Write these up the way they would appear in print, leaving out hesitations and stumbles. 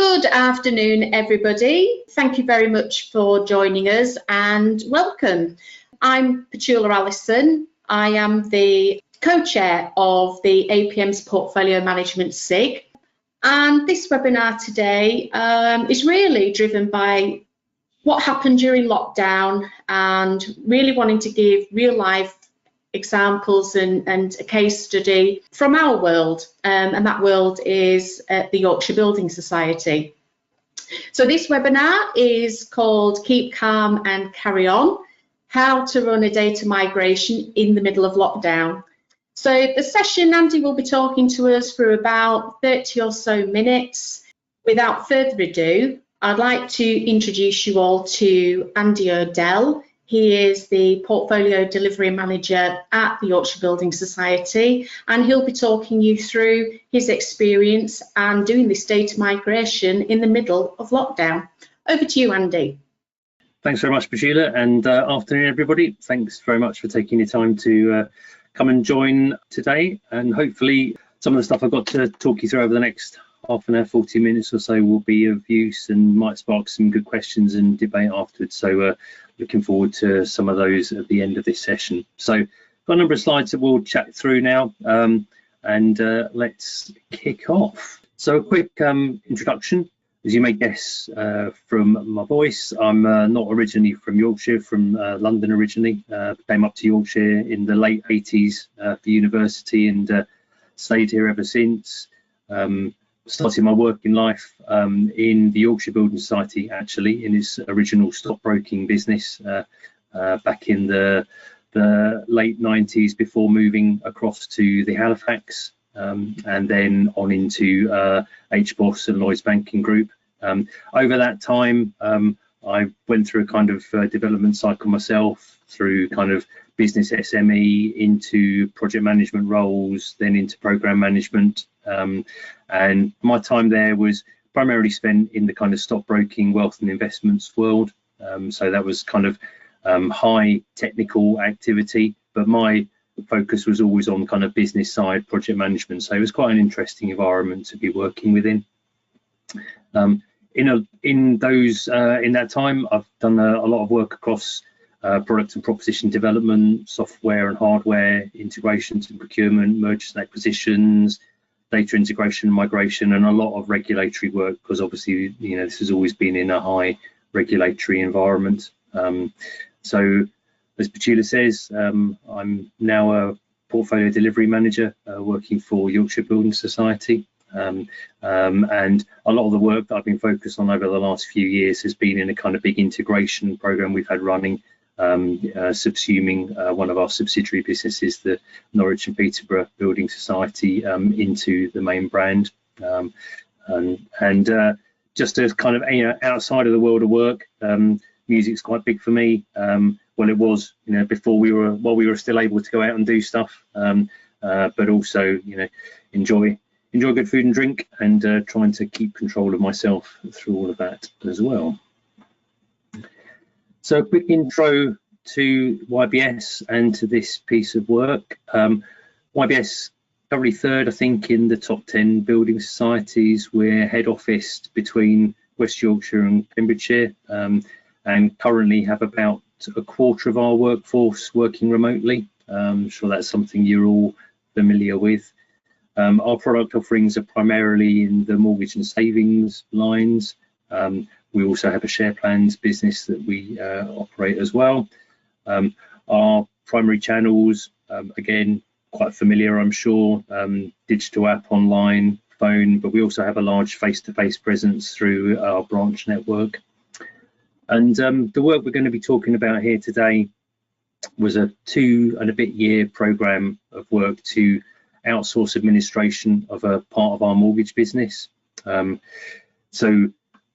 Good afternoon, everybody. Thank you very much for joining us and welcome. I'm Petula Allison. I am the co-chair of the APM's Portfolio Management SIG. And this webinar today is really driven by what happened during lockdown and really wanting to give real life examples and a case study from our world, and that world is the Yorkshire Building Society. So this webinar is called Keep Calm and Carry On, how to run a data migration in the middle of lockdown. So the session, Andy will be talking to us for about 30 or so minutes. Without further ado, I'd like to introduce you all to Andy O'Dell. He is the Portfolio Delivery Manager at the Yorkshire Building Society, and he'll be talking you through his experience and doing this data migration in the middle of lockdown. Over to you, Andy. Thanks very much, Petula, and afternoon, everybody. Thanks very much for taking your time to come and join today, and hopefully some of the stuff I've got to talk you through over the next half an hour, 40 minutes or so will be of use and might spark some good questions and debate afterwards. So looking forward to some of those at the end of this session. So got a number of slides that we'll chat through now, and let's kick off. So a quick introduction. As you may guess from my voice, I'm not originally from Yorkshire, from London originally. Came up to Yorkshire in the late 80s for university and stayed here ever since. Started my working life in the Yorkshire Building Society, actually, in its original stockbroking business back in the late 90s before moving across to the Halifax and then on into HBOS and Lloyds Banking Group. Over that time, I went through a kind of development cycle myself, through kind of business SME into project management roles, then into program management. And my time there was primarily spent in the kind of stockbroking, wealth and investments world. So that was kind of high technical activity, but my focus was always on kind of business side project management. So it was quite an interesting environment to be working within. In that time, I've done a lot of work across product and proposition development, software and hardware integrations and procurement, mergers and acquisitions, data integration and migration, and a lot of regulatory work, because obviously, this has always been in a high regulatory environment. So as Petula says, I'm now a portfolio delivery manager working for Yorkshire Building Society. And a lot of the work that I've been focused on over the last few years has been in a kind of big integration program we've had running, subsuming one of our subsidiary businesses, the Norwich and Peterborough Building Society, into the main brand. And just as kind of outside of the world of work, music's quite big for me. Well, it was, before while we were still able to go out and do stuff, but also, enjoy good food and drink, and trying to keep control of myself through all of that as well. So a quick intro to YBS and to this piece of work. YBS currently third, I think, in the top 10 building societies. We're head office between West Yorkshire and Cambridgeshire, and currently have about a quarter of our workforce working remotely. I'm sure that's something you're all familiar with. Our product offerings are primarily in the mortgage and savings lines. We also have a share plans business that we operate as well. Our primary channels, again, quite familiar, I'm sure, digital app, online, phone, but we also have a large face-to-face presence through our branch network. And the work we're going to be talking about here today was a 2-and-a-bit-year program of work to outsource administration of a part of our mortgage business. So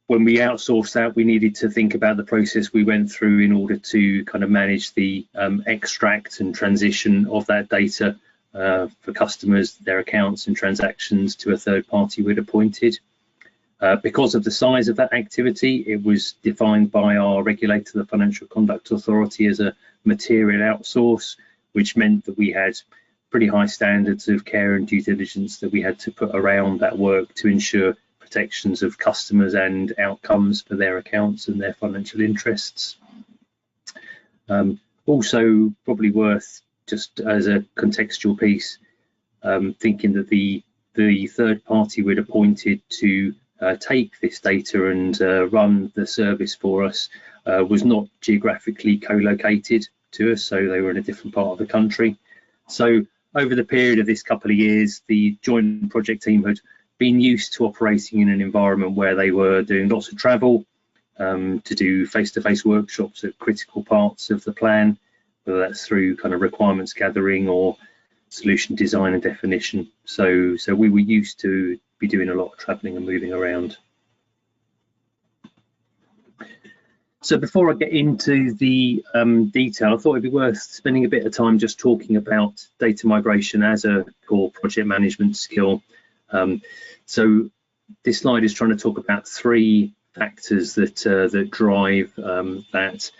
when we outsourced that, we needed to think about the process we went through in order to kind of manage the extract and transition of that data for customers, their accounts and transactions to a third party we'd appointed. Because of the size of that activity, it was defined by our regulator, the Financial Conduct Authority, as a material outsource, which meant that we had pretty high standards of care and due diligence that we had to put around that work to ensure protections of customers and outcomes for their accounts and their financial interests. Also, probably worth, just as a contextual piece, thinking that the third party we'd appointed to take this data and run the service for us was not geographically co-located to us, so they were in a different part of the country. So over the period of this couple of years, the joint project team had been used to operating in an environment where they were doing lots of travel to do face-to-face workshops at critical parts of the plan, whether that's through kind of requirements gathering or solution design and definition. So we were used to be doing a lot of traveling and moving around. So before I get into the detail, I thought it'd be worth spending a bit of time just talking about data migration as a core project management skill. So this slide is trying to talk about three factors that drive that.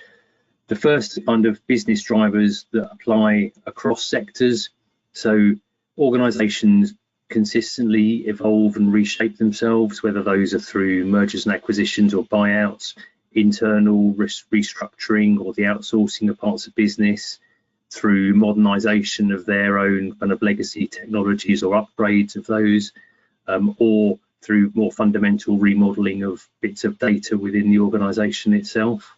The first kind of business drivers that apply across sectors. So organisations consistently evolve and reshape themselves, whether those are through mergers and acquisitions or buyouts, internal restructuring or the outsourcing of parts of business, through modernisation of their own kind of legacy technologies or upgrades of those, or through more fundamental remodelling of bits of data within the organisation itself.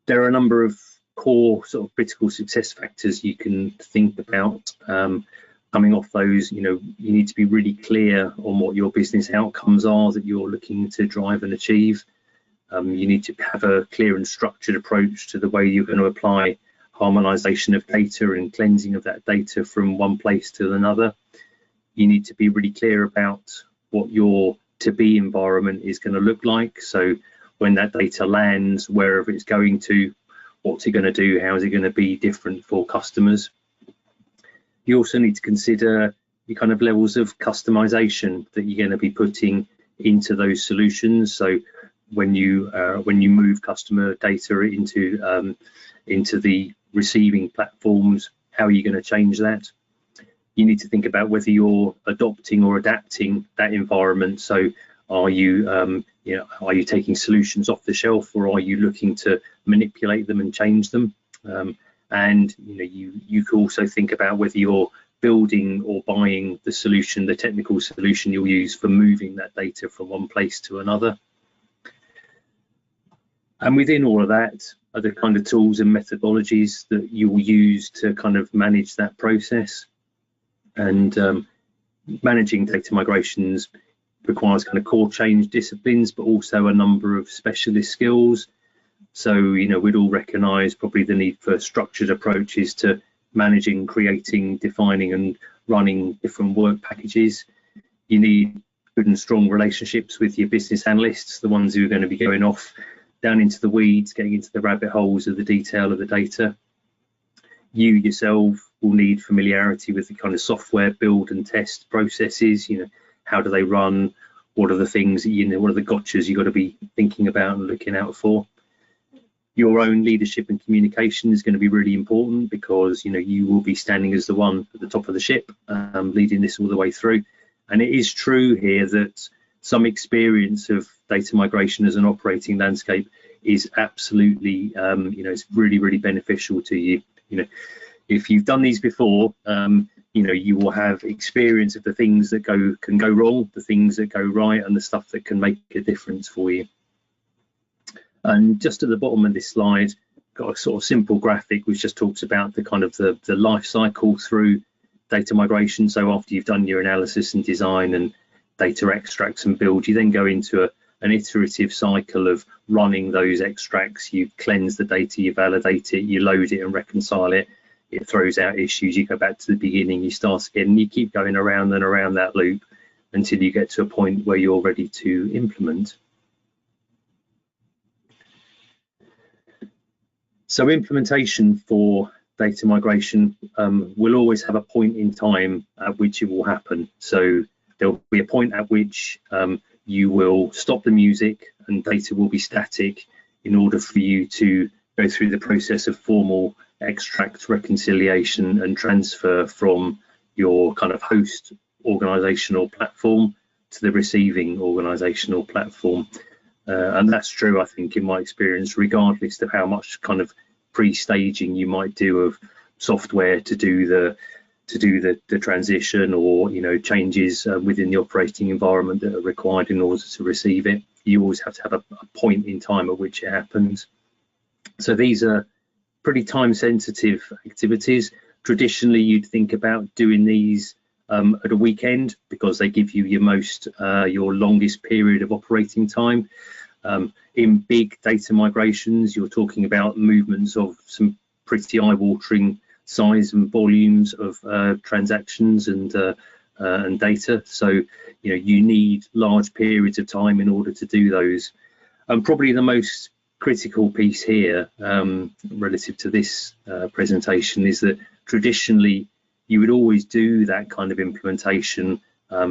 There are a number of core sort of critical success factors you can think about. Coming off those, you need to be really clear on what your business outcomes are that you're looking to drive and achieve. You need to have a clear and structured approach to the way you're going to apply harmonisation of data and cleansing of that data from one place to another. You need to be really clear about what your to-be environment is going to look like. So when that data lands, wherever it's going to, what's it going to do, how is it going to be different for customers. You also need to consider the kind of levels of customization that you're going to be putting into those solutions. So when you move customer data into the receiving platforms, how are you going to change that? You need to think about whether you're adopting or adapting that environment. So are you taking solutions off the shelf, or are you looking to manipulate them and change them? And you can also think about whether you're building or buying the solution, the technical solution you'll use for moving that data from one place to another. And within all of that are the kind of tools and methodologies that you will use to kind of manage that process. And managing data migrations requires kind of core change disciplines, but also a number of specialist skills. So, we'd all recognise probably the need for structured approaches to managing, creating, defining and running different work packages. You need good and strong relationships with your business analysts, the ones who are going to be going off down into the weeds, getting into the rabbit holes of the detail of the data. You yourself will need familiarity with the kind of software build and test processes. How do they run? What are the things, what are the gotchas you've got to be thinking about and looking out for? Your own leadership and communication is going to be really important, because you will be standing as the one at the top of the ship, leading this all the way through. And it is true here that some experience of data migration as an operating landscape is absolutely, it's really, really beneficial to you. If you've done these before, you will have experience of the things that can go wrong, the things that go right, and the stuff that can make a difference for you. And just at the bottom of this slide, got a sort of simple graphic which just talks about the kind of the life cycle through data migration. So after you've done your analysis and design and data extracts and build, you then go into an iterative cycle of running those extracts. You cleanse the data, you validate it, you load it and reconcile it. It throws out issues, you go back to the beginning, you start again, and you keep going around and around that loop until you get to a point where you're ready to implement. So implementation for data migration will always have a point in time at which it will happen. So there'll be a point at which you will stop the music and data will be static in order for you to go through the process of formal extract, reconciliation and transfer from your kind of host organizational platform to the receiving organisational platform. And that's true, I think, in my experience, regardless of how much kind of pre-staging you might do of software to do the transition, or changes within the operating environment that are required in order to receive it. You always have to have a point in time at which it happens. So these are pretty time-sensitive activities. Traditionally, you'd think about doing these at a weekend because they give you your longest period of operating time. In big data migrations, you're talking about movements of some pretty eye-watering size and volumes of transactions and data. So you need large periods of time in order to do those. Probably the most critical piece here relative to this presentation is that traditionally you would always do that kind of implementation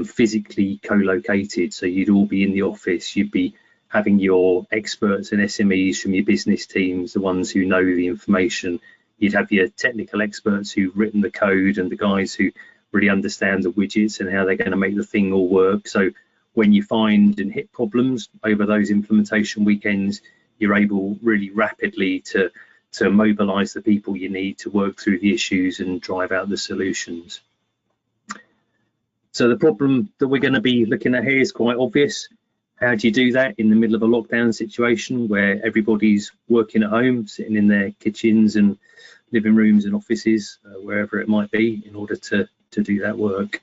physically co-located. So you'd all be in the office, you'd be having your experts and SMEs from your business teams, the ones who know the information. You'd have your technical experts who've written the code and the guys who really understand the widgets and how they're going to make the thing all work. So when you find and hit problems over those implementation weekends, you're able really rapidly to mobilize the people you need to work through the issues and drive out the solutions. So the problem that we're going to be looking at here is quite obvious. How do you do that in the middle of a lockdown situation where everybody's working at home, sitting in their kitchens and living rooms and offices, wherever it might be, in order to do that work?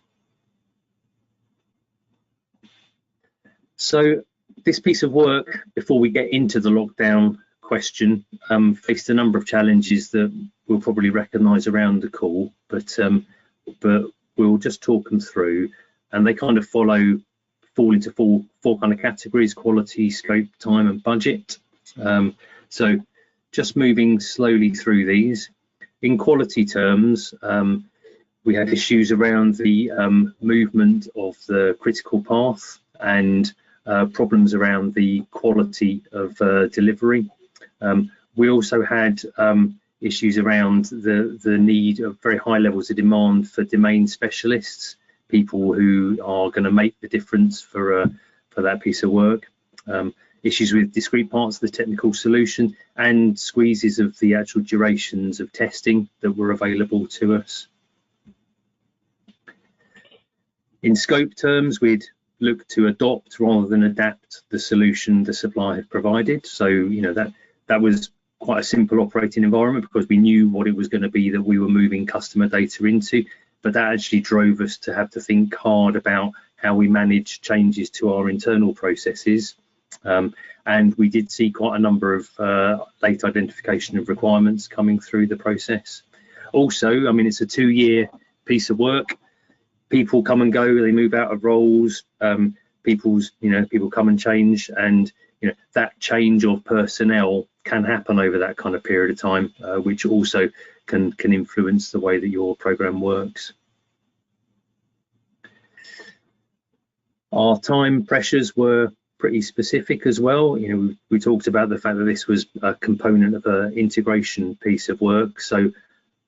So this piece of work, before we get into the lockdown question, faced a number of challenges that we'll probably recognise around the call, but we'll just talk them through, and they kind of fall into four kind of categories: quality, scope, time and budget. So just moving slowly through these. In quality terms, we had issues around the movement of the critical path and problems around the quality of delivery. We also had issues around the need of very high levels of demand for domain specialists, people who are going to make the difference for that piece of work. Issues with discrete parts of the technical solution, and squeezes of the actual durations of testing that were available to us. In scope terms, we'd look to adopt rather than adapt the solution the supplier had provided. So that was quite a simple operating environment because we knew what it was going to be that we were moving customer data into, but that actually drove us to have to think hard about how we manage changes to our internal processes. And we did see quite a number of late identification of requirements coming through the process. Also, I mean, it's a 2-year piece of work. People come and go, they move out of roles, people come and change, and that change of personnel can happen over that kind of period of time, which also can influence the way that your program works. Our time pressures were pretty specific as well. We talked about the fact that this was a component of an integration piece of work. So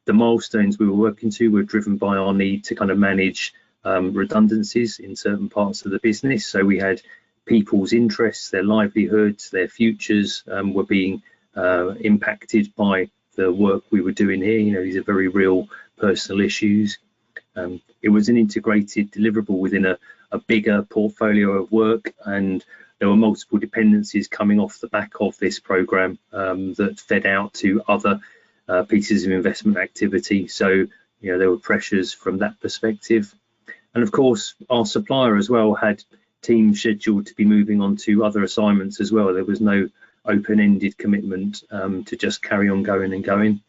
the milestones we were working to were driven by our need to kind of manage redundancies in certain parts of the business. So we had people's interests, their livelihoods, their futures were being impacted by the work we were doing here. These are very real personal issues. It was an integrated deliverable within a bigger portfolio of work, and there were multiple dependencies coming off the back of this program that fed out to other pieces of investment activity. So there were pressures from that perspective. And of course, our supplier as well had teams scheduled to be moving on to other assignments as well. There was no open-ended commitment to just carry on going and going.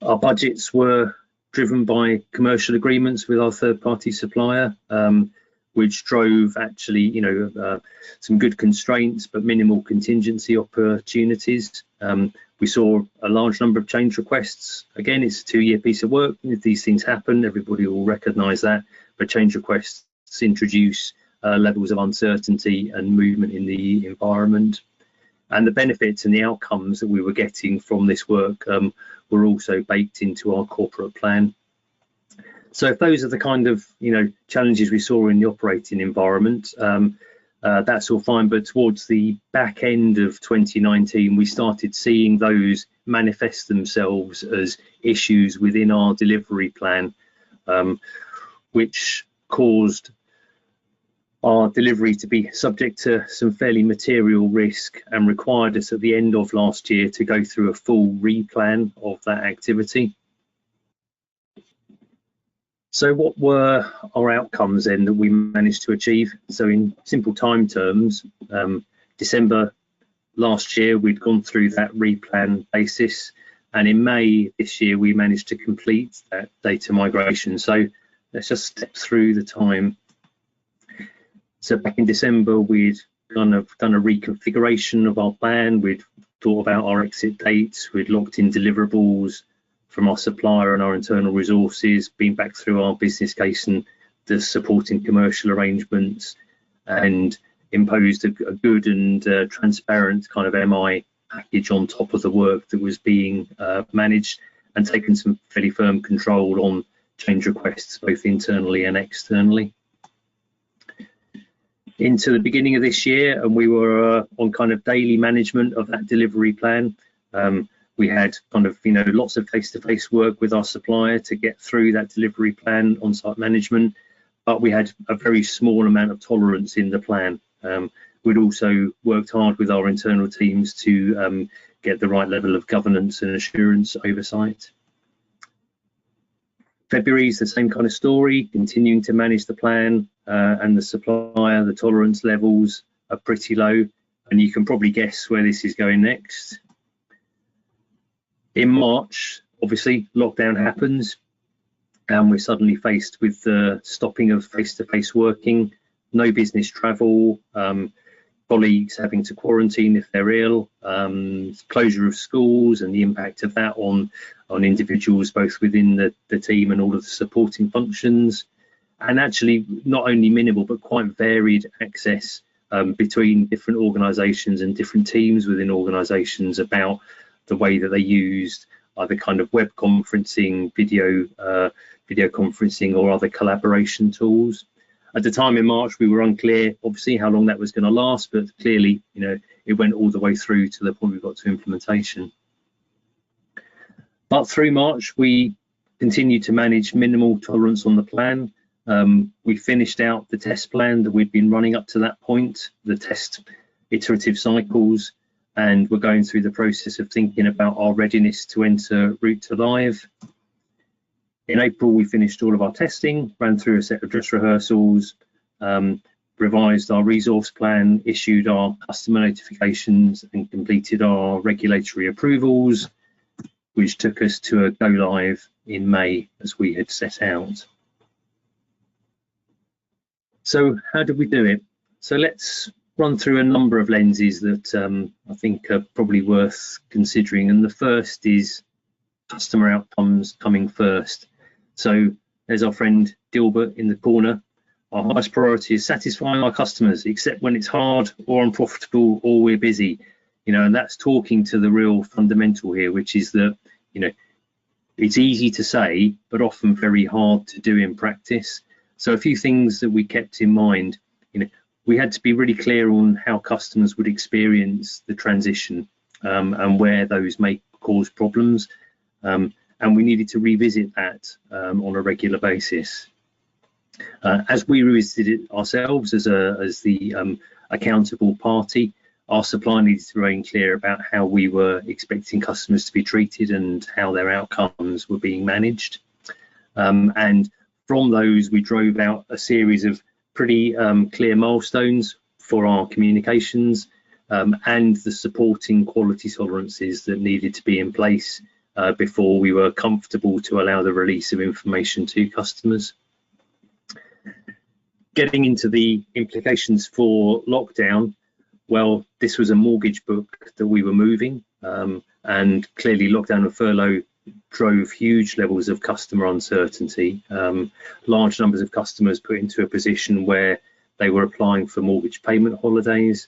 Our budgets were driven by commercial agreements with our third-party supplier, which drove actually some good constraints but minimal contingency opportunities. We saw a large number of change requests. Again, it's a 2-year piece of work. If these things happen, everybody will recognise that, but change requests introduce levels of uncertainty and movement in the environment. And the benefits and the outcomes that we were getting from this work were also baked into our corporate plan. So if those are the kind of challenges we saw in the operating environment, that's all fine. But towards the back end of 2019, we started seeing those manifest themselves as issues within our delivery plan, which caused our delivery to be subject to some fairly material risk and required us at the end of last year to go through a full replan of that activity. So what were our outcomes then that we managed to achieve? So in simple time terms, December last year, we'd gone through that replan basis, and in May this year, we managed to complete that data migration. So let's just step through the time. So back in December, we'd kind of done a reconfiguration of our plan. We'd thought about our exit dates. We'd locked in deliverables from our supplier and our internal resources, been back through our business case and the supporting commercial arrangements, and imposed a good and transparent kind of MI package on top of the work that was being managed, and taken some fairly firm control on change requests both internally and externally. Into the beginning of this year, and we were on kind of daily management of that delivery plan. We had kind of lots of face-to-face work with our supplier to get through that delivery plan, on-site management, but we had a very small amount of tolerance in the plan. We'd also worked hard with our internal teams to get the right level of governance and assurance oversight. February is the same kind of story, continuing to manage the plan, and the supplier, the tolerance levels are pretty low, and you can probably guess where this is going next. In March, obviously, lockdown happens, and we're suddenly faced with the stopping of face-to-face working, no business travel, colleagues having to quarantine if they're ill, closure of schools and the impact of that on individuals both within the team and all of the supporting functions, and actually not only minimal but quite varied access between different organisations and different teams within organisations about the way that they used either kind of web conferencing, video conferencing, or other collaboration tools. At the time in March, we were unclear, obviously, how long that was going to last, but clearly, it went all the way through to the point we got to implementation. But through March, we continued to manage minimal tolerance on the plan. We finished out the test plan that we'd been running up to that point, the test iterative cycles, and we're going through the process of thinking about our readiness to enter route to live. In April, we finished all of our testing, ran through a set of dress rehearsals, revised our resource plan, issued our customer notifications, and completed our regulatory approvals, which took us to a go live in May as we had set out. So how did we do it? So let's run through a number of lenses that I think are probably worth considering. And the first is customer outcomes coming first. So there's our friend Dilbert in the corner. Our highest priority is satisfying our customers, except when it's hard or unprofitable or we're busy. And that's talking to the real fundamental here, which is that, it's easy to say, but often very hard to do in practice. So a few things that we kept in mind, we had to be really clear on how customers would experience the transition and where those may cause problems. And we needed to revisit that on a regular basis. As we revisited it ourselves as the accountable party, our supplier needed to remain clear about how we were expecting customers to be treated and how their outcomes were being managed. And from those, we drove out a series of pretty clear milestones for our communications and the supporting quality tolerances that needed to be in place before we were comfortable to allow the release of information to customers. Getting into the implications for lockdown, well, this was a mortgage book that we were moving, and clearly lockdown and furlough drove huge levels of customer uncertainty. Large numbers of customers put into a position where they were applying for mortgage payment holidays.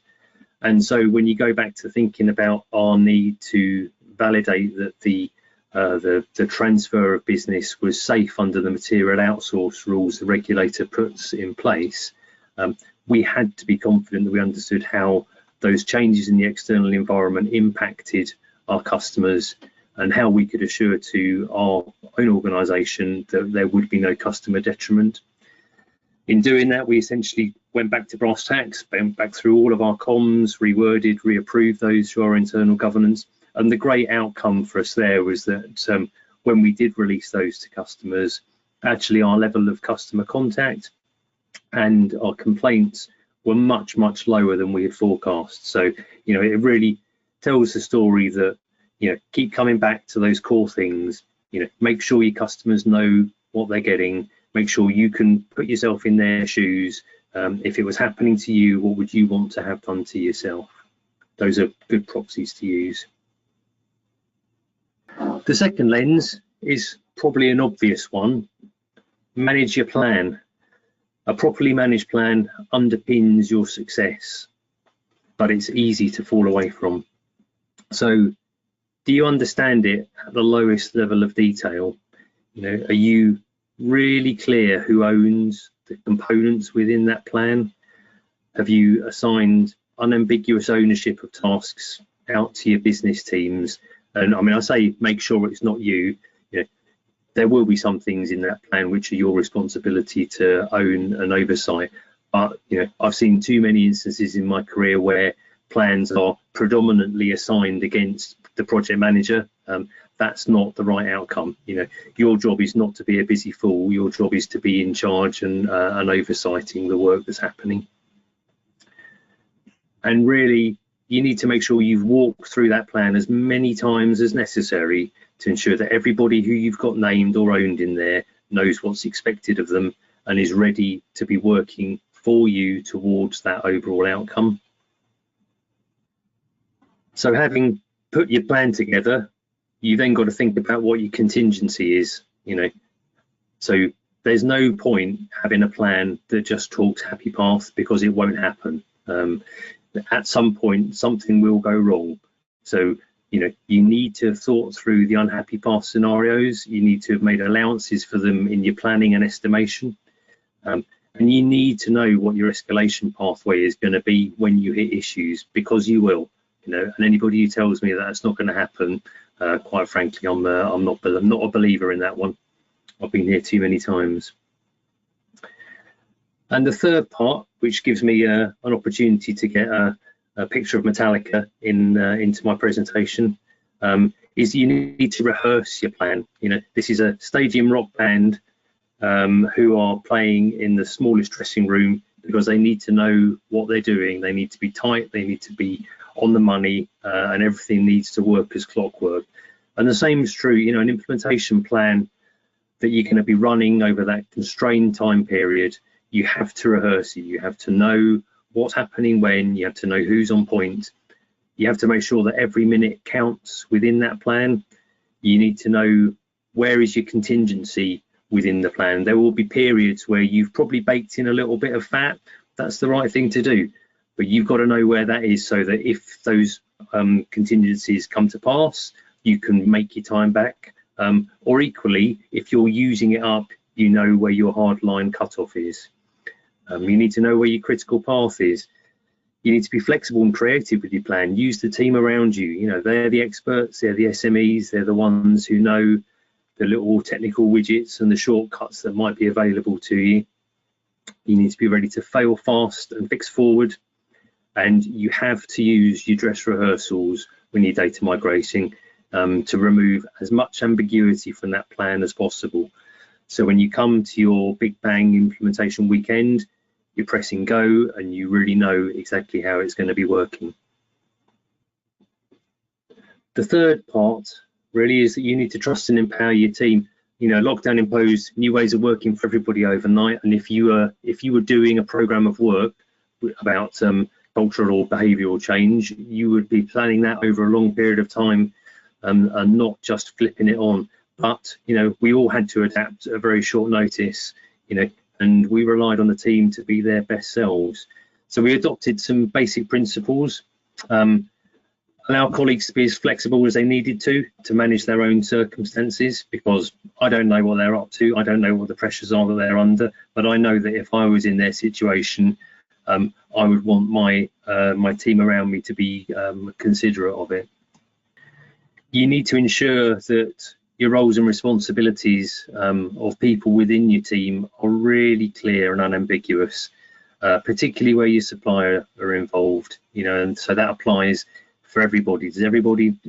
And so when you go back to thinking about our need to validate that the the transfer of business was safe under the material outsource rules the regulator puts in place, we had to be confident that we understood how those changes in the external environment impacted our customers and how we could assure to our own organisation that there would be no customer detriment. In doing that, we essentially went back to brass tacks, went back through all of our comms, reworded, reapproved those through our internal governance. And the great outcome for us there was that when we did release those to customers, actually our level of customer contact and our complaints were much, much lower than we had forecast. So, you know, it really tells the story that, you know, keep coming back to those core things, you know, make sure your customers know what they're getting, make sure you can put yourself in their shoes. If it was happening to you, what would you want to have done to yourself? Those are good proxies to use. The second lens is probably an obvious one. Manage your plan. A properly managed plan underpins your success, but it's easy to fall away from. So, do you understand it at the lowest level of detail? You know, are you really clear who owns the components within that plan? Have you assigned unambiguous ownership of tasks out to your business teams? And I mean, I say make sure it's not you. You know, there will be some things in that plan which are your responsibility to own and oversight. But you know, I've seen too many instances in my career where plans are predominantly assigned against the project manager. That's not the right outcome. You know, your job is not to be a busy fool. Your job is to be in charge and oversighting the work that's happening. And really, you need to make sure you've walked through that plan as many times as necessary to ensure that everybody who you've got named or owned in there knows what's expected of them and is ready to be working for you towards that overall outcome. So having put your plan together, you then got to think about what your contingency is, you know. So there's no point having a plan that just talks happy path, because it won't happen. At some point, something will go wrong. So, you know, you need to have thought through the unhappy path scenarios. You need to have made allowances for them in your planning and estimation. And you need to know what your escalation pathway is going to be when you hit issues, because you will. You know, and anybody who tells me that that's not going to happen, quite frankly, I'm not a believer in that one. I've been here too many times. And the third part, which gives me an opportunity to get a picture of Metallica into my presentation, is you need to rehearse your plan. You know, this is a stadium rock band who are playing in the smallest dressing room because they need to know what they're doing. They need to be tight, they need to be on the money, and everything needs to work as clockwork. And the same is true, you know, an implementation plan that you're going to be running over that constrained time period. You have to rehearse it. You have to know what's happening when, you have to know who's on point. You have to make sure that every minute counts within that plan. You need to know where is your contingency within the plan. There will be periods where you've probably baked in a little bit of fat. That's the right thing to do. But you've got to know where that is so that if those contingencies come to pass, you can make your time back. Or equally, if you're using it up, you know where your hard line cutoff is. You need to know where your critical path is. You need to be flexible and creative with your plan. Use the team around you. You know, they're the experts, they're the SMEs, they're the ones who know the little technical widgets and the shortcuts that might be available to you. You need to be ready to fail fast and fix forward. And you have to use your dress rehearsals when you're data migrating to remove as much ambiguity from that plan as possible. So when you come to your big bang implementation weekend, you're pressing go and you really know exactly how it's going to be working. The third part really is that you need to trust and empower your team. You know, lockdown imposed new ways of working for everybody overnight. And if you were doing a program of work about cultural or behavioural change, you would be planning that over a long period of time and not just flipping it on. But, you know, we all had to adapt at a very short notice, you know, and we relied on the team to be their best selves. So we adopted some basic principles. allow colleagues to be as flexible as they needed to manage their own circumstances, because I don't know what they're up to, I don't know what the pressures are that they're under, but I know that if I was in their situation, I would want my my team around me to be considerate of it. You need to ensure that your roles and responsibilities of people within your team are really clear and unambiguous, particularly where your supplier are involved, you know, and so that applies for everybody.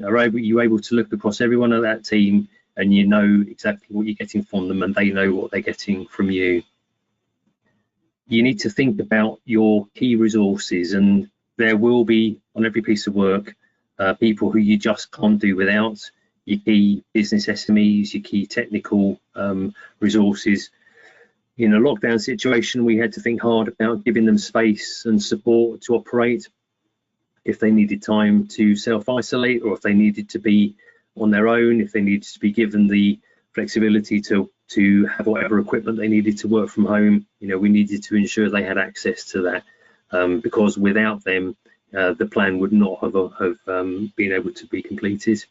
Are you able to look across everyone of that team and you know exactly what you're getting from them and they know what they're getting from you? You need to think about your key resources, and there will be on every piece of work people who you just can't do without. Your key business SMEs, your key technical resources. In a lockdown situation, we had to think hard about giving them space and support to operate. If they needed time to self-isolate, or if they needed to be on their own, if they needed to be given the flexibility to have whatever equipment they needed to work from home, you know, we needed to ensure they had access to that, because without them, the plan would not have been able to be completed.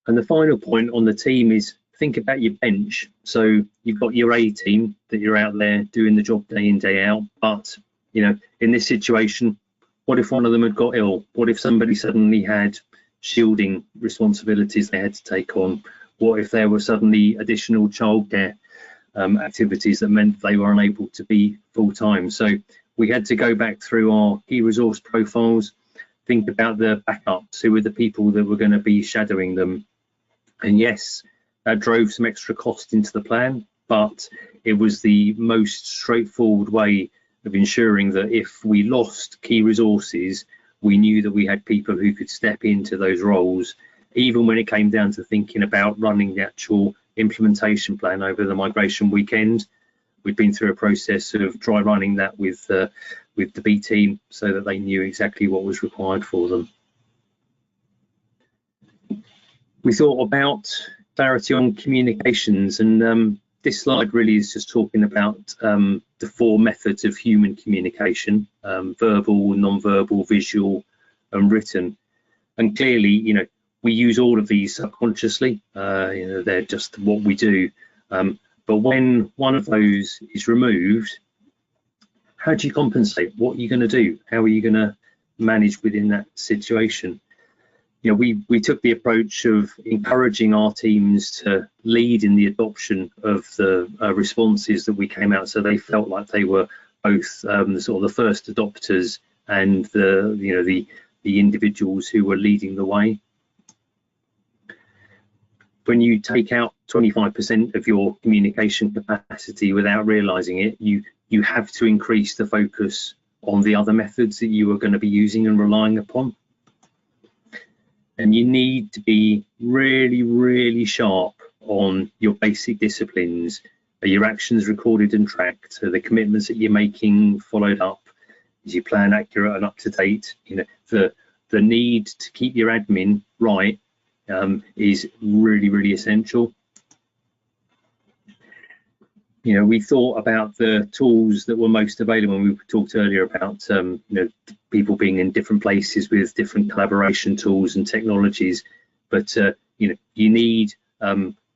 And the final point on the team is think about your bench. So you've got your A team that you're out there doing the job day in, day out, but you know, in this situation, what if one of them had got ill? What if somebody suddenly had shielding responsibilities they had to take on? What if there were suddenly additional childcare activities that meant they were unable to be full-time? So we had to go back through our key resource profiles, think about the backups, who were the people that were going to be shadowing them. And yes, that drove some extra cost into the plan, but it was the most straightforward way of ensuring that if we lost key resources, we knew that we had people who could step into those roles, even when it came down to thinking about running the actual implementation plan over the migration weekend. We'd been through a process of dry running that with the B team so that they knew exactly what was required for them. We thought about clarity on communications, and this slide really is just talking about the 4 methods of human communication: verbal, non-verbal, visual, and written. And clearly, you know, we use all of these subconsciously. You know, they're just what we do. But when one of those is removed, how do you compensate? What are you going to do? How are you going to manage within that situation? You know, we took the approach of encouraging our teams to lead in the adoption of the responses that we came out, so they felt like they were both sort of the first adopters and the individuals who were leading the way. When you take out 25% of your communication capacity without realizing it, you have to increase the focus on the other methods that you are going to be using and relying upon. And you need to be really, really sharp on your basic disciplines. Are your actions recorded and tracked? Are the commitments that you're making followed up? Is your plan accurate and up to date? You know, the need to keep your admin right is really, really essential. You know, we thought about the tools that were most available. We talked earlier about you know, people being in different places with different collaboration tools and technologies, but you know, you need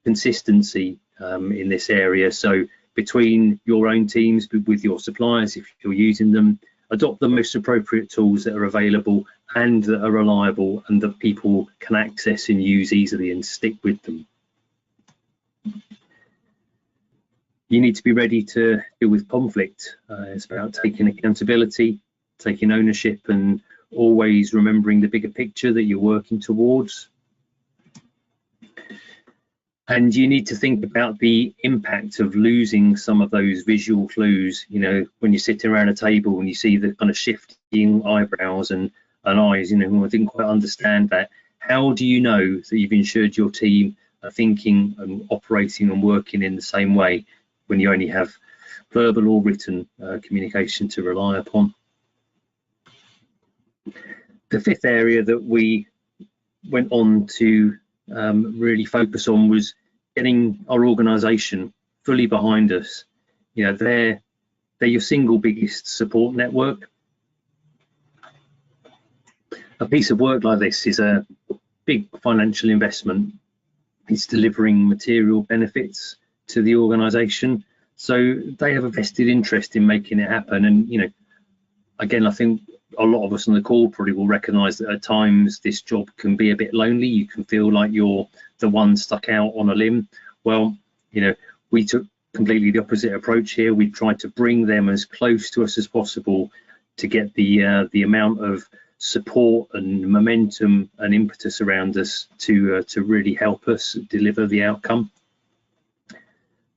consistency in this area. So between your own teams, with your suppliers, if you're using them, adopt the most appropriate tools that are available and that are reliable and that people can access and use easily, and stick with them. You need to be ready to deal with conflict. It's about taking accountability, taking ownership, and always remembering the bigger picture that you're working towards. And you need to think about the impact of losing some of those visual clues. You know, when you're sitting around a table and you see the kind of shifting eyebrows and eyes, you know, I didn't quite understand that. How do you know that you've ensured your team are thinking and operating and working in the same way when you only have verbal or written communication to rely upon? The 5th area that we went on to really focus on was getting our organisation fully behind us. You know, they're your single biggest support network. a piece of work like this is a big financial investment. It's delivering material benefits to the organisation, so they have a vested interest in making it happen. And again, I think a lot of us on the call probably will recognise that at times this job can be a bit lonely. You can feel like you're the one stuck out on a limb. Well, we took completely the opposite approach here. We tried to bring them as close to us as possible to get the amount of support and momentum and impetus around us to really help us deliver the outcome.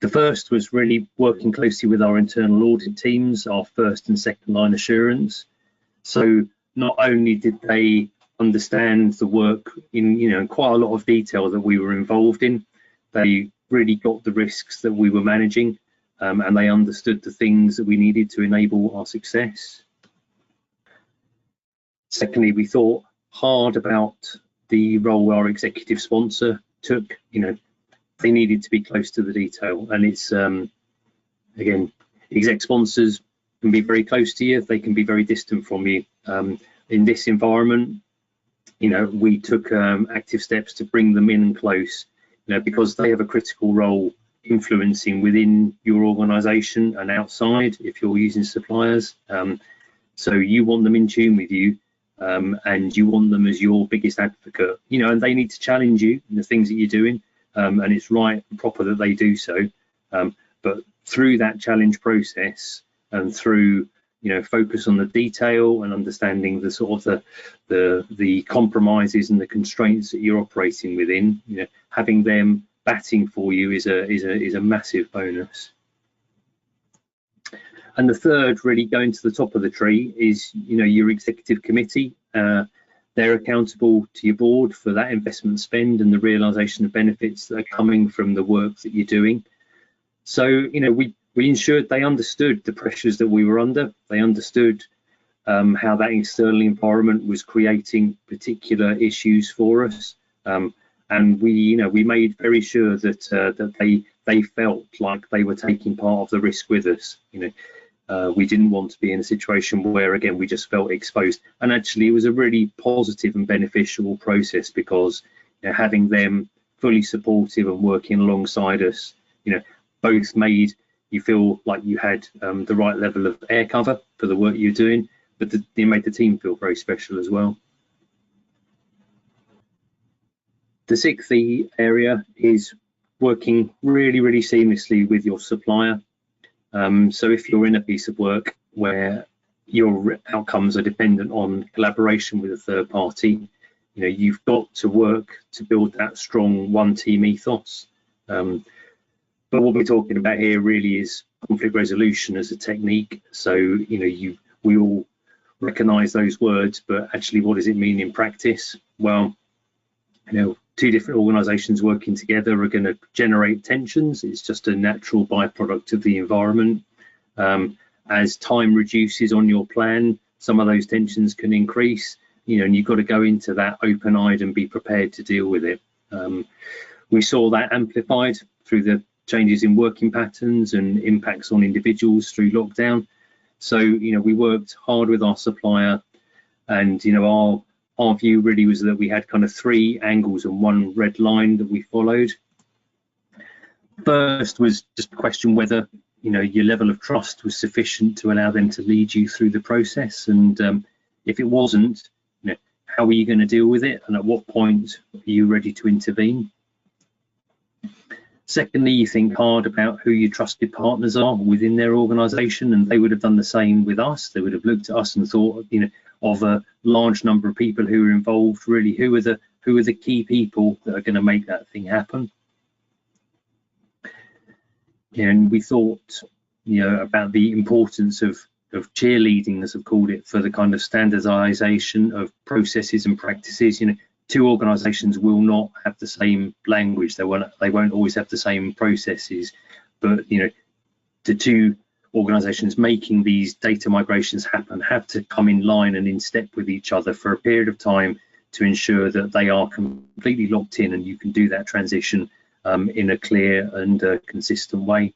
The first was really working closely with our internal audit teams, our first and second line assurance. So not only did they understand the work in quite a lot of detail that we were involved in, they really got the risks that we were managing, and they understood the things that we needed to enable our success. Secondly, we thought hard about the role our executive sponsor took. They needed to be close to the detail, and it's again, exec sponsors can be very close to you, they can be very distant from you. In this environment, we took active steps to bring them in and close, because they have a critical role influencing within your organisation and outside if you're using suppliers. So you want them in tune with you, and you want them as your biggest advocate, and they need to challenge you in the things that you're doing, and it's right and proper that they do so. But through that challenge process and through focus on the detail and understanding the sort of the compromises and the constraints that you're operating within, having them batting for you is a massive bonus. And the third, really going to the top of the tree, is your executive committee. They're accountable to your board for that investment spend and the realisation of benefits that are coming from the work that you're doing. So we ensured they understood the pressures that we were under. They understood how that external environment was creating particular issues for us, and we made very sure that they felt like they were taking part of the risk with us. We didn't want to be in a situation where, again, we just felt exposed. And actually, it was a really positive and beneficial process, because having them fully supportive and working alongside us, both made you feel like you had the right level of air cover for the work you're doing, but it made the team feel very special as well. The sixth area is working really, really seamlessly with your supplier. So if you're in a piece of work where your outcomes are dependent on collaboration with a third party, you've got to work to build that strong one team ethos. But what we're talking about here really is conflict resolution as a technique. So we all recognise those words, but actually, what does it mean in practice? Well, two different organisations working together are going to generate tensions. It's just a natural byproduct of the environment. As time reduces on your plan, some of those tensions can increase, and you've got to go into that open-eyed and be prepared to deal with it. We saw that amplified through the changes in working patterns and impacts on individuals through lockdown. So, we worked hard with our supplier, and, our view really was that we had kind of three angles and one red line that we followed. First was just to question whether, your level of trust was sufficient to allow them to lead you through the process. And if it wasn't, how are you going to deal with it? And at what point are you ready to intervene? Secondly, you think hard about who your trusted partners are within their organisation, and they would have done the same with us. They would have looked at us and thought, of a large number of people who are involved. Really, who are the key people that are going to make that thing happen? And we thought, about the importance of cheerleading, as I've called it, for the kind of standardisation of processes and practices. Two organisations will not have the same language. They won't always have the same processes, but the two organisations making these data migrations happen have to come in line and in step with each other for a period of time to ensure that they are completely locked in, and you can do that transition in a clear and consistent way.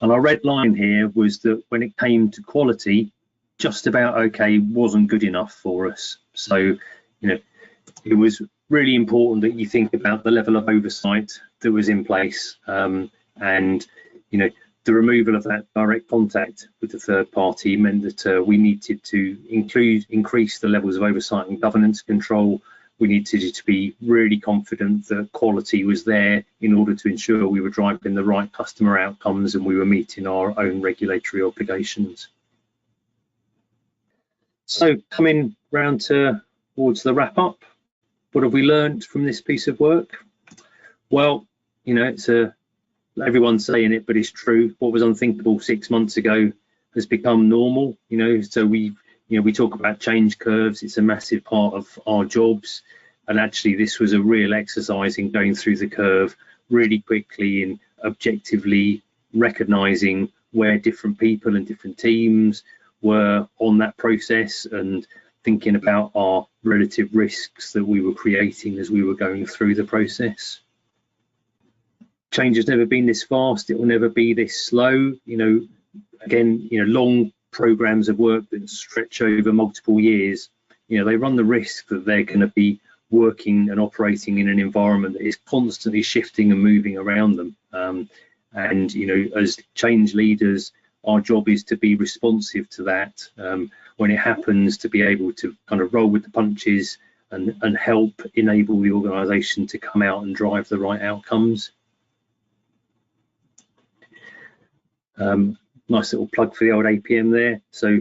And our red line here was that when it came to quality, just about okay wasn't good enough for us. So, you know, it was really important that you think about the level of oversight that was in place, and, you know, the removal of that direct contact with the third party meant that we needed to increase the levels of oversight and governance control. We needed to be really confident that quality was there in order to ensure we were driving the right customer outcomes and we were meeting our own regulatory obligations. So coming round towards the wrap up, what have we learned from this piece of work? Well, you know, everyone's saying it, but it's true. What was unthinkable 6 months ago has become normal, you know, so we talk about change curves. It's a massive part of our jobs, and actually this was a real exercise in going through the curve really quickly and objectively recognizing where different people and different teams were on that process and thinking about our relative risks that we were creating as we were going through the process. Change has never been this fast. It will never be this slow. You know, again, you know, long programs of work that stretch over multiple years, you know, they run the risk that they're going to be working and operating in an environment that is constantly shifting and moving around them. And, you know, as change leaders, our job is to be responsive to that when it happens, to be able to kind of roll with the punches and help enable the organisation to come out and drive the right outcomes. Nice little plug for the old APM there. So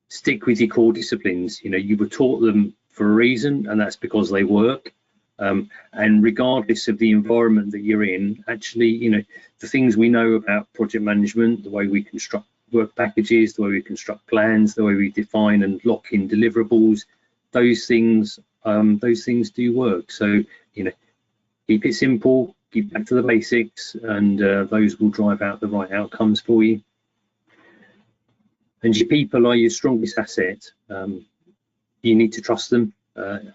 stick with your core disciplines. You know, you were taught them for a reason, and that's because they work. And regardless of the environment that you're in, actually, you know, the things we know about project management, the way we construct work packages, the way we construct plans, the way we define and lock in deliverables, those things do work. So, you know, keep it simple, keep back to the basics, and those will drive out the right outcomes for you. And your people are your strongest asset. You need to trust them.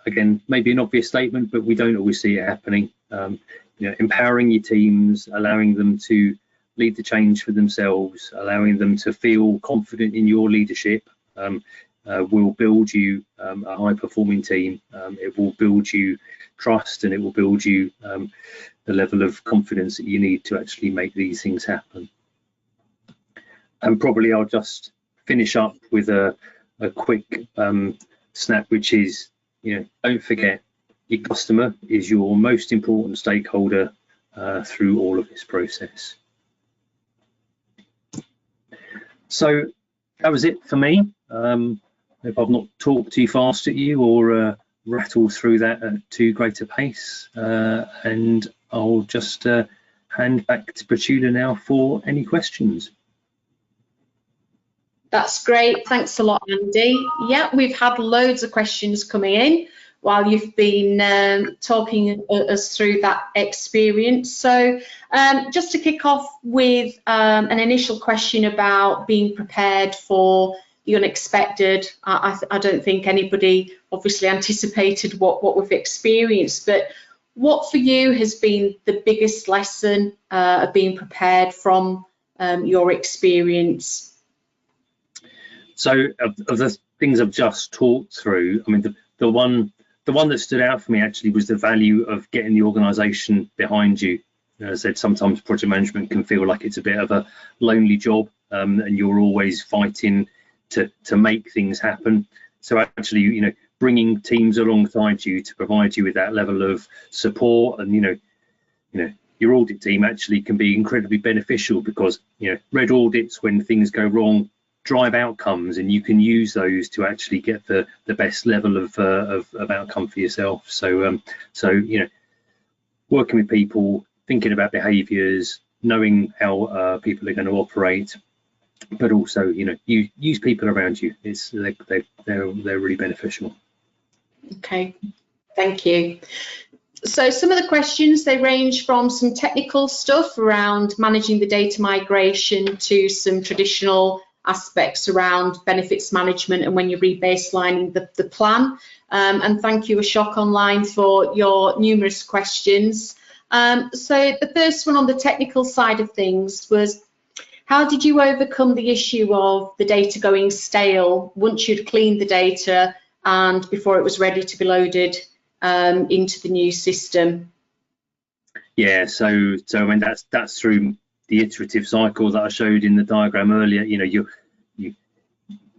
Again, maybe an obvious statement, but we don't always see it happening. You know, empowering your teams, allowing them to lead the change for themselves, allowing them to feel confident in your leadership will build you a high-performing team. It will build you trust, and it will build you the level of confidence that you need to actually make these things happen. And probably I'll just finish up with a quick snap, which is, you know, don't forget your customer is your most important stakeholder through all of this process. So that was it for me. If I've not talked too fast at you or rattled through that at too great a pace, and I'll just hand back to Petula now for any questions. That's great. Thanks a lot, Andy. Yeah, we've had loads of questions coming in while you've been talking us through that experience. So just to kick off with an initial question about being prepared for the unexpected. I don't think anybody obviously anticipated what we've experienced, but what for you has been the biggest lesson of being prepared from your experience? So of the things I've just talked through, I mean, the one that stood out for me actually was the value of getting the organisation behind you. As I said, sometimes project management can feel like it's a bit of a lonely job, and you're always fighting to make things happen. So actually, you know, bringing teams alongside you to provide you with that level of support, and you know, your audit team actually can be incredibly beneficial because, you know, red audits, when things go wrong, drive outcomes, and you can use those to actually get the best level of outcome for yourself. So you know, working with people, thinking about behaviours, knowing how people are going to operate, but also, you know, you use people around you. They're really beneficial. Okay, thank you. So some of the questions, they range from some technical stuff around managing the data migration to some traditional aspects around benefits management and when you're rebaselining the plan. And thank you, Ashok Online, for your numerous questions. So the first one on the technical side of things was, how did you overcome the issue of the data going stale once you'd cleaned the data and before it was ready to be loaded into the new system? Yeah, so I mean that's through the iterative cycle that I showed in the diagram earlier. You know,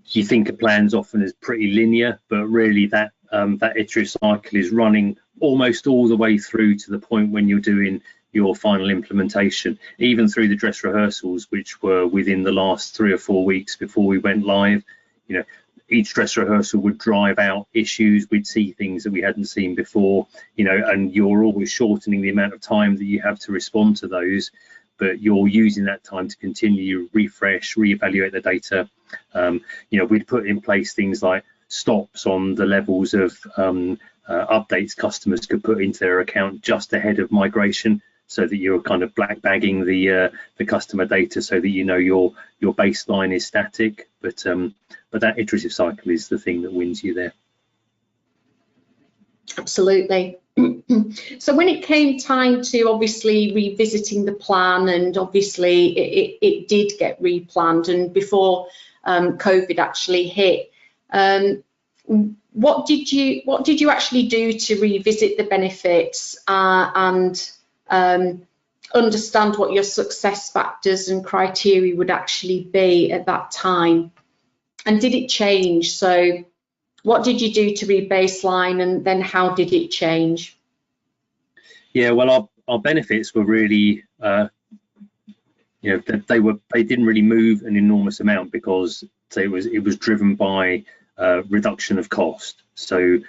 you think of plans often as pretty linear, but really that iterative cycle is running almost all the way through to the point when you're doing your final implementation, even through the dress rehearsals, which were within the last 3 or 4 weeks before we went live. You know, each dress rehearsal would drive out issues. We'd see things that we hadn't seen before, you know, and you're always shortening the amount of time that you have to respond to those, but you're using that time to continue refresh, reevaluate the data. You know, we'd put in place things like stops on the levels of updates customers could put into their account just ahead of migration, so that you're kind of black bagging the customer data so that you know your baseline is static. But that iterative cycle is the thing that wins you there. Absolutely. So when it came time to obviously revisiting the plan, and obviously it did get replanned, and before COVID actually hit, what did you actually do to revisit the benefits and understand what your success factors and criteria would actually be at that time? And did it change? So what did you do to re-baseline, and then how did it change? Yeah, well, our benefits were really, you know, they didn't really move an enormous amount because it was driven by reduction of cost. So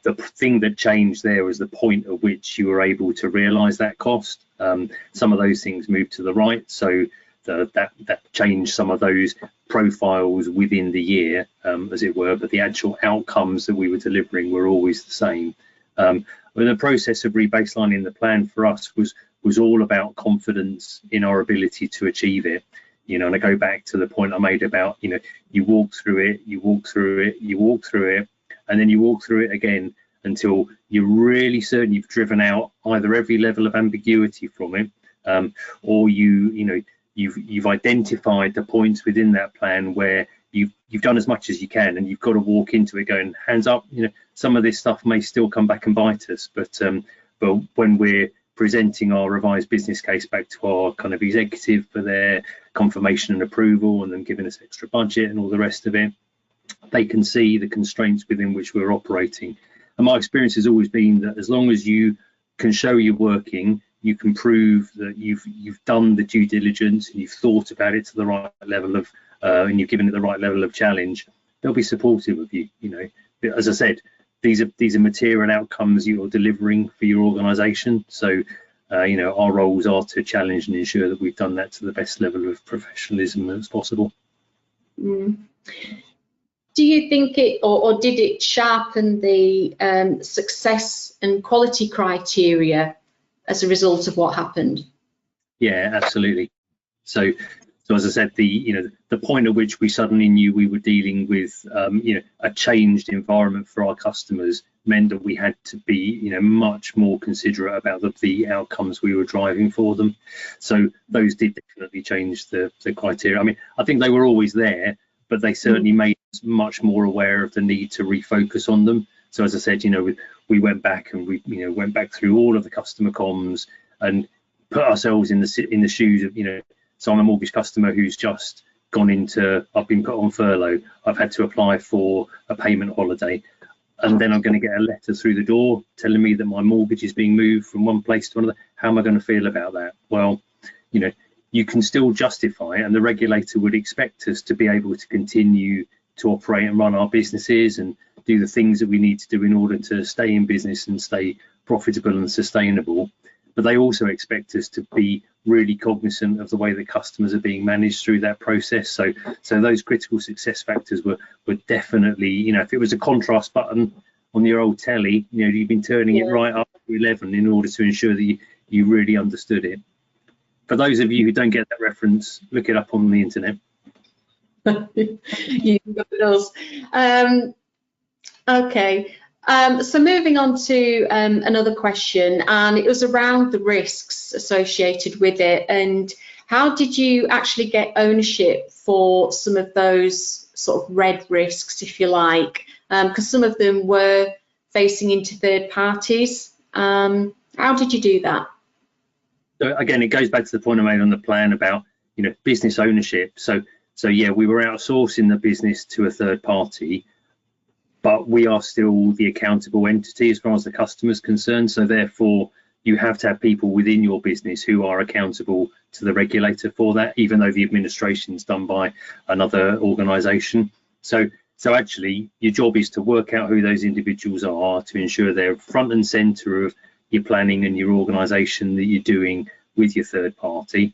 the thing that changed there was the point at which you were able to realise that cost. Some of those things moved to the right, so that changed some of those profiles within the year, as it were, but the actual outcomes that we were delivering were always the same. The process of rebaselining the plan for us was all about confidence in our ability to achieve it. You know, and I go back to the point I made about, you know, you walk through it, you walk through it, you walk through it, and then you walk through it again until you're really certain you've driven out either every level of ambiguity from it, or you've identified the points within that plan where you've done as much as you can, and you've got to walk into it going hands up. You know, some of this stuff may still come back and bite us, but when we're presenting our revised business case back to our kind of executive for their confirmation and approval, and then giving us extra budget and all the rest of it, they can see the constraints within which we're operating. And my experience has always been that as long as you can show you're working, you can prove that you've done the due diligence and you've thought about it to the right level of and you've given it the right level of challenge, they'll be supportive of you. You know, as I said, these are material outcomes you're delivering for your organisation. So, you know, our roles are to challenge and ensure that we've done that to the best level of professionalism as possible. Mm. Do you think it, or did it sharpen the success and quality criteria as a result of what happened? Yeah, absolutely. So as I said, the point at which we suddenly knew we were dealing with a changed environment for our customers meant that we had to be much more considerate about the outcomes we were driving for them. So those did definitely change the criteria. I mean, I think they were always there, but they certainly made us much more aware of the need to refocus on them. So as I said, we went back and we went back through all of the customer comms and put ourselves in the shoes of so I'm a mortgage customer who's just gone into, I've been put on furlough, I've had to apply for a payment holiday, and then I'm going to get a letter through the door telling me that my mortgage is being moved from one place to another. How am I going to feel about that? Well, you can still justify it, and the regulator would expect us to be able to continue to operate and run our businesses and do the things that we need to do in order to stay in business and stay profitable and sustainable. But they also expect us to be really cognizant of the way that customers are being managed through that process. So those critical success factors were definitely, if it was a contrast button on your old telly, you've been turning it right up to 11 in order to ensure that you really understood it. For those of you who don't get that reference, look it up on the internet. You got those. Okay. So moving on to another question, and it was around the risks associated with it, and How did you actually get ownership for some of those sort of red risks, if you like? Because some of them were facing into third parties. How did you do that? So again, it goes back to the point I made on the plan about, you know, business ownership. So yeah, we were outsourcing the business to a third party, but we are still the accountable entity as far as the customer is concerned. So therefore, you have to have people within your business who are accountable to the regulator for that, even though the administration is done by another organisation. So actually, your job is to work out who those individuals are, to ensure they're front and centre of your planning and your organisation that you're doing with your third party.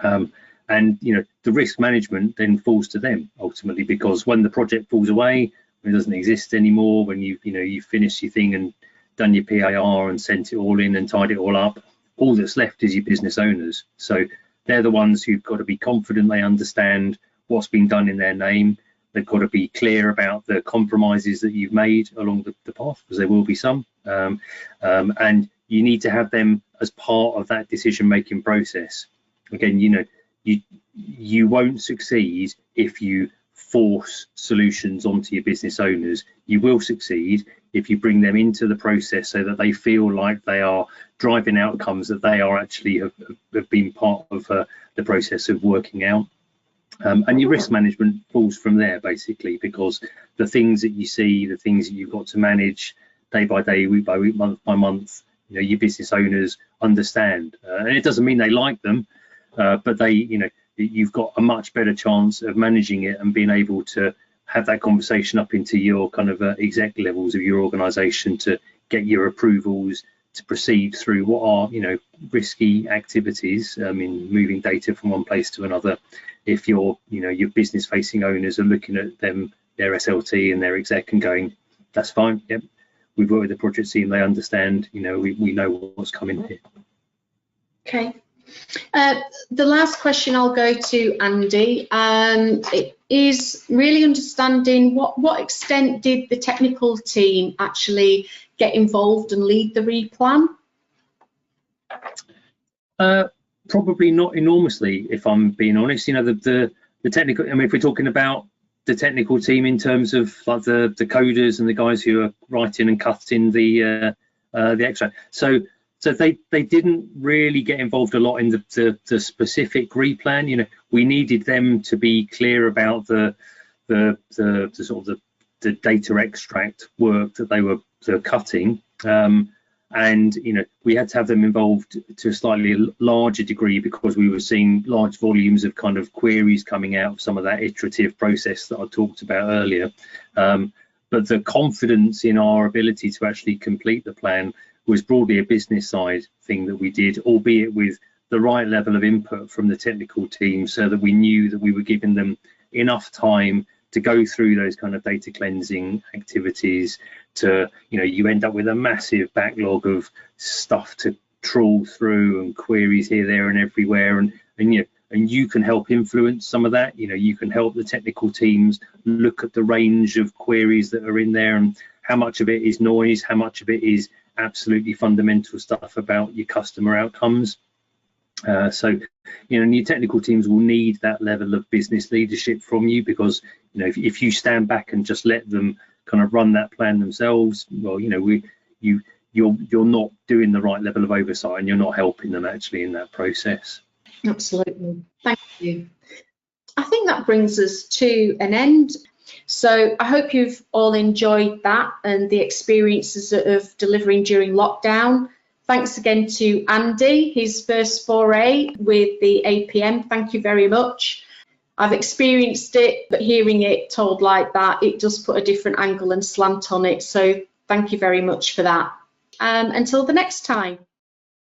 And you know, the risk management then falls to them ultimately, because when the project falls away, when it doesn't exist anymore, when you've finished your thing and done your PAR and sent it all in and tied it all up, all that's left is your business owners. So they're the ones who've got to be confident they understand what's been done in their name. They've got to be clear about the compromises that you've made along the path, because there will be some, and you need to have them as part of that decision-making process. Again, you know, you won't succeed if you force solutions onto your business owners. You will succeed if you bring them into the process so that they feel like they are driving outcomes that they are actually have been part of the process of working out. And your risk management falls from there, basically, because the things that you see, the things that you've got to manage day by day, week by week, month by month, you know, your business owners understand. And it doesn't mean they like them, but they, you know, you've got a much better chance of managing it and being able to have that conversation up into your kind of exec levels of your organisation to get your approvals to proceed through what are, you know, risky activities in moving data from one place to another. If your, you know, your business facing owners are looking at them, their SLT and their exec and going, that's fine, yep, we've worked with the project team, they understand, you know, we know what's coming here. Okay. The last question I'll go to Andy. It is really understanding what extent did the technical team actually get involved and lead the replan? Probably not enormously, if I'm being honest. You know, the technical, I mean, if we're talking about the technical team in terms of like the coders and the guys who are writing and cutting the extract. So they didn't really get involved a lot in the specific replan. You know, we needed them to be clear about the sort of the data extract work that they were cutting, and you know, we had to have them involved to a slightly larger degree because we were seeing large volumes of kind of queries coming out of some of that iterative process that I talked about earlier. But the confidence in our ability to actually complete the plan was broadly a business side thing that we did, albeit with the right level of input from the technical team, so that we knew that we were giving them enough time to go through those kind of data cleansing activities. To, you know, you end up with a massive backlog of stuff to trawl through and queries here, there and everywhere, and you can help influence some of that. You know, you can help the technical teams look at the range of queries that are in there and how much of it is noise, how much of it is absolutely fundamental stuff about your customer outcomes. So, you know, and your technical teams will need that level of business leadership from you, because, you know, if you stand back and just let them kind of run that plan themselves, well, you know, you're not doing the right level of oversight and you're not helping them actually in that process. Absolutely. Thank you. I think that brings us to an end. So I hope you've all enjoyed that and the experiences of delivering during lockdown. Thanks again to Andy, his first foray with the APM. Thank you very much. I've experienced it, but hearing it told like that, it does put a different angle and slant on it. So thank you very much for that. Until the next time.